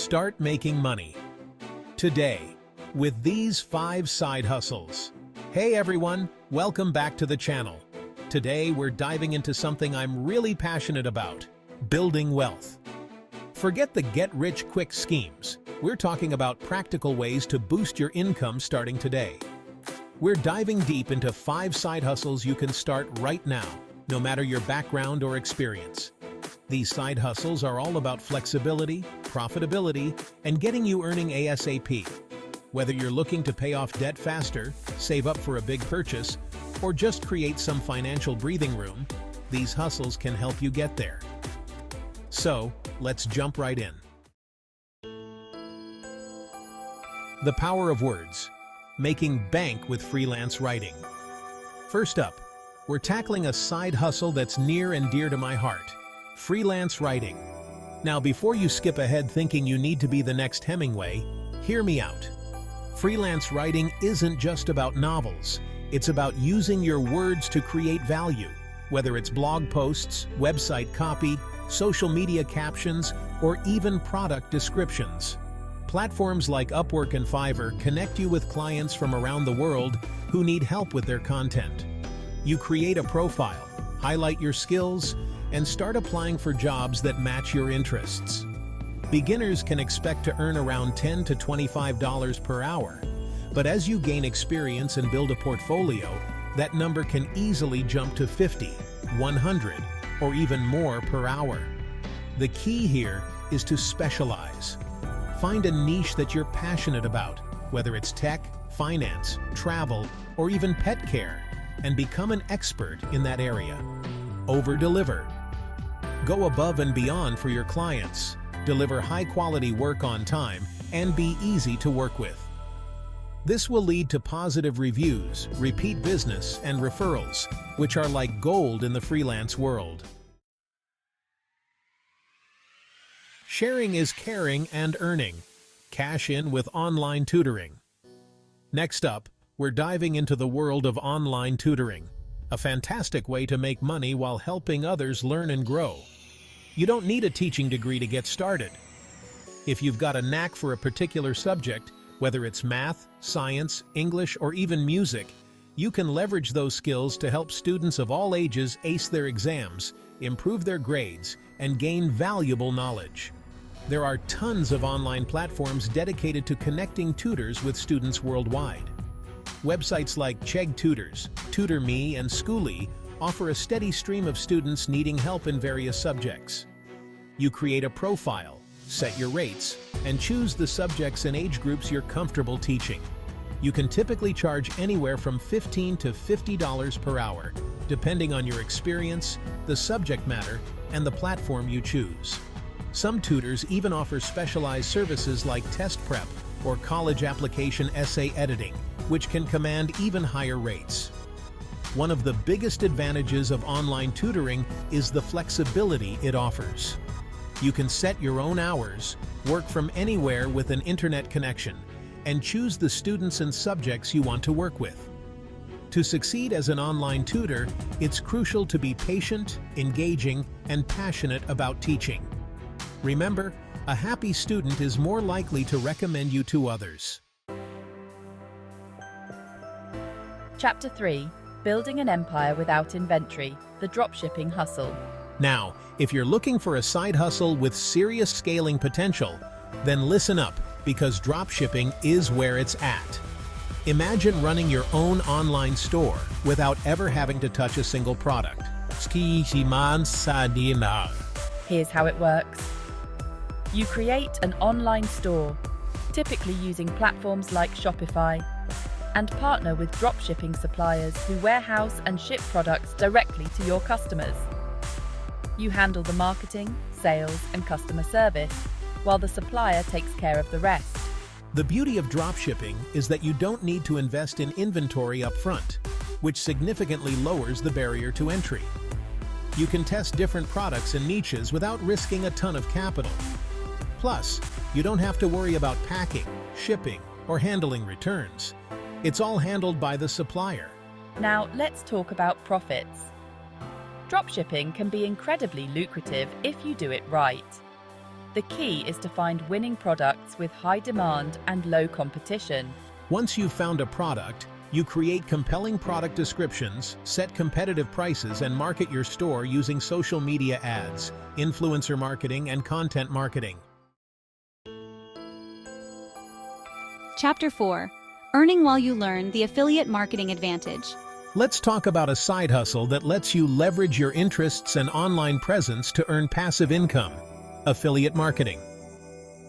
Start making money today with these 5 side hustles. Hey everyone, welcome back to the channel. Today we're diving into something I'm really passionate about, building wealth. Forget the get-rich-quick schemes. We're talking about practical ways to boost your income starting today. We're diving deep into 5 side hustles you can start right now, no matter your background or experience. These side hustles are all about flexibility, profitability, and getting you earning ASAP. Whether you're looking to pay off debt faster, save up for a big purchase, or just create some financial breathing room, these hustles can help you get there. So, let's jump right in. The power of words. Making bank with freelance writing. First up, we're tackling a side hustle that's near and dear to my heart. Freelance writing. Now, before you skip ahead thinking you need to be the next Hemingway, hear me out. Freelance writing isn't just about novels. It's about using your words to create value, whether it's blog posts, website copy, social media captions, or even product descriptions. Platforms like Upwork and Fiverr connect you with clients from around the world who need help with their content. You create a profile, highlight your skills, and start applying for jobs that match your interests. Beginners can expect to earn around $10 to $25 per hour, but as you gain experience and build a portfolio, that number can easily jump to $50, $100, or even more per hour. The key here is to specialize. Find a niche that you're passionate about, whether it's tech, finance, travel, or even pet care, and become an expert in that area. Over-deliver. Go above and beyond for your clients, deliver high-quality work on time, and be easy to work with. This will lead to positive reviews, repeat business, and referrals, which are like gold in the freelance world. Sharing is caring and earning. Cash in with online tutoring. Next up, we're diving into the world of online tutoring, a fantastic way to make money while helping others learn and grow. You don't need a teaching degree to get started. If you've got a knack for a particular subject, whether it's math, science, English, or even music, you can leverage those skills to help students of all ages ace their exams, improve their grades, and gain valuable knowledge. There are tons of online platforms dedicated to connecting tutors with students worldwide. Websites like Chegg Tutors, TutorMe, and Schooly offer a steady stream of students needing help in various subjects. You create a profile, set your rates, and choose the subjects and age groups you're comfortable teaching. You can typically charge anywhere from $15 to $50 per hour, depending on your experience, the subject matter, and the platform you choose. Some tutors even offer specialized services like test prep or college application essay editing, which can command even higher rates. One of the biggest advantages of online tutoring is the flexibility it offers. You can set your own hours, work from anywhere with an internet connection, and choose the students and subjects you want to work with. To succeed as an online tutor, it's crucial to be patient, engaging, and passionate about teaching. Remember, a happy student is more likely to recommend you to others. Chapter 3. Building an Empire Without Inventory, the Dropshipping Hustle. Now, if you're looking for a side hustle with serious scaling potential, then listen up, because dropshipping is where it's at. Imagine running your own online store without ever having to touch a single product. Here's how it works. You create an online store, typically using platforms like Shopify, and partner with dropshipping suppliers who warehouse and ship products directly to your customers. You handle the marketing, sales, and customer service, while the supplier takes care of the rest. The beauty of dropshipping is that you don't need to invest in inventory up front, which significantly lowers the barrier to entry. You can test different products and niches without risking a ton of capital. Plus, you don't have to worry about packing, shipping, or handling returns. It's all handled by the supplier. Now, let's talk about profits. Dropshipping can be incredibly lucrative if you do it right. The key is to find winning products with high demand and low competition. Once you've found a product, you create compelling product descriptions, set competitive prices, and market your store using social media ads, influencer marketing, and content marketing. Chapter 4. Earning while you learn, the affiliate marketing advantage. Let's talk about a side hustle that lets you leverage your interests and online presence to earn passive income: affiliate marketing.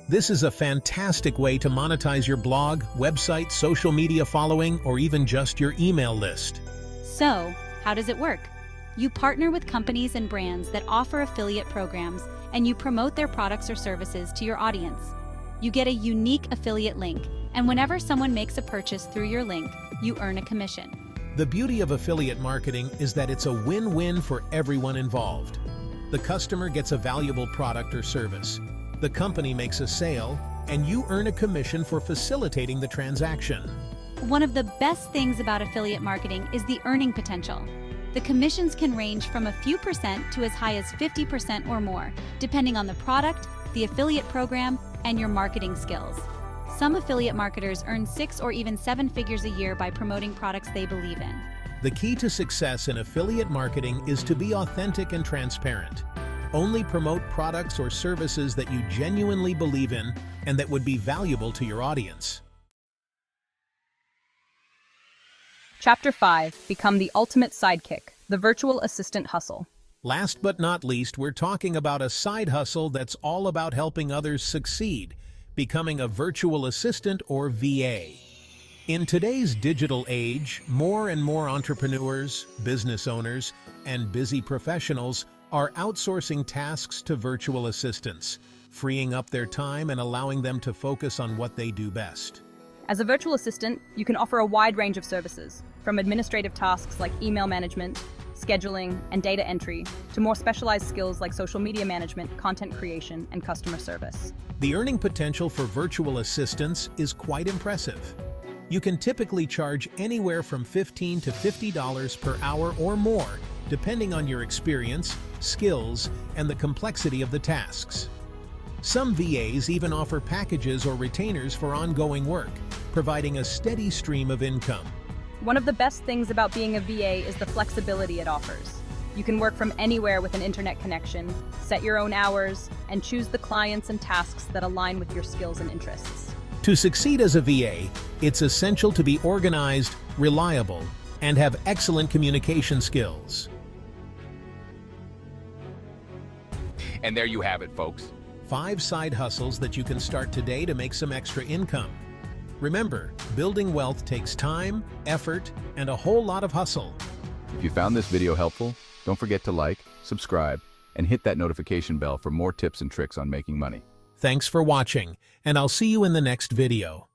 This is a fantastic way to monetize your blog, website, social media following, or even just your email list. So, how does it work? You partner with companies and brands that offer affiliate programs, and you promote their products or services to your audience. You get a unique affiliate link, and whenever someone makes a purchase through your link, you earn a commission. The beauty of affiliate marketing is that it's a win-win for everyone involved. The customer gets a valuable product or service, the company makes a sale, and you earn a commission for facilitating the transaction. One of the best things about affiliate marketing is the earning potential. The commissions can range from a few percent to as high as 50% or more, depending on the product, the affiliate program, and your marketing skills. Some affiliate marketers earn 6 or even 7 figures a year by promoting products they believe in. The key to success in affiliate marketing is to be authentic and transparent. Only promote products or services that you genuinely believe in and that would be valuable to your audience. Chapter 5. Become the ultimate sidekick, the virtual assistant hustle. Last but not least, we're talking about a side hustle that's all about helping others succeed, becoming a virtual assistant or VA. In today's digital age, more and more entrepreneurs, business owners, and busy professionals are outsourcing tasks to virtual assistants, freeing up their time and allowing them to focus on what they do best. As a virtual assistant, you can offer a wide range of services, from administrative tasks like email management, scheduling, and data entry, to more specialized skills like social media management, content creation, and customer service. The earning potential for virtual assistants is quite impressive. You can typically charge anywhere from $15 to $50 per hour or more, depending on your experience, skills, and the complexity of the tasks. Some VAs even offer packages or retainers for ongoing work, providing a steady stream of income. One of the best things about being a VA is the flexibility it offers. You can work from anywhere with an internet connection, set your own hours, and choose the clients and tasks that align with your skills and interests. To succeed as a VA, it's essential to be organized, reliable, and have excellent communication skills. And there you have it, folks. 5 side hustles that you can start today to make some extra income. Remember, building wealth takes time, effort, and a whole lot of hustle. If you found this video helpful, don't forget to like, subscribe, and hit that notification bell for more tips and tricks on making money. Thanks for watching, and I'll see you in the next video.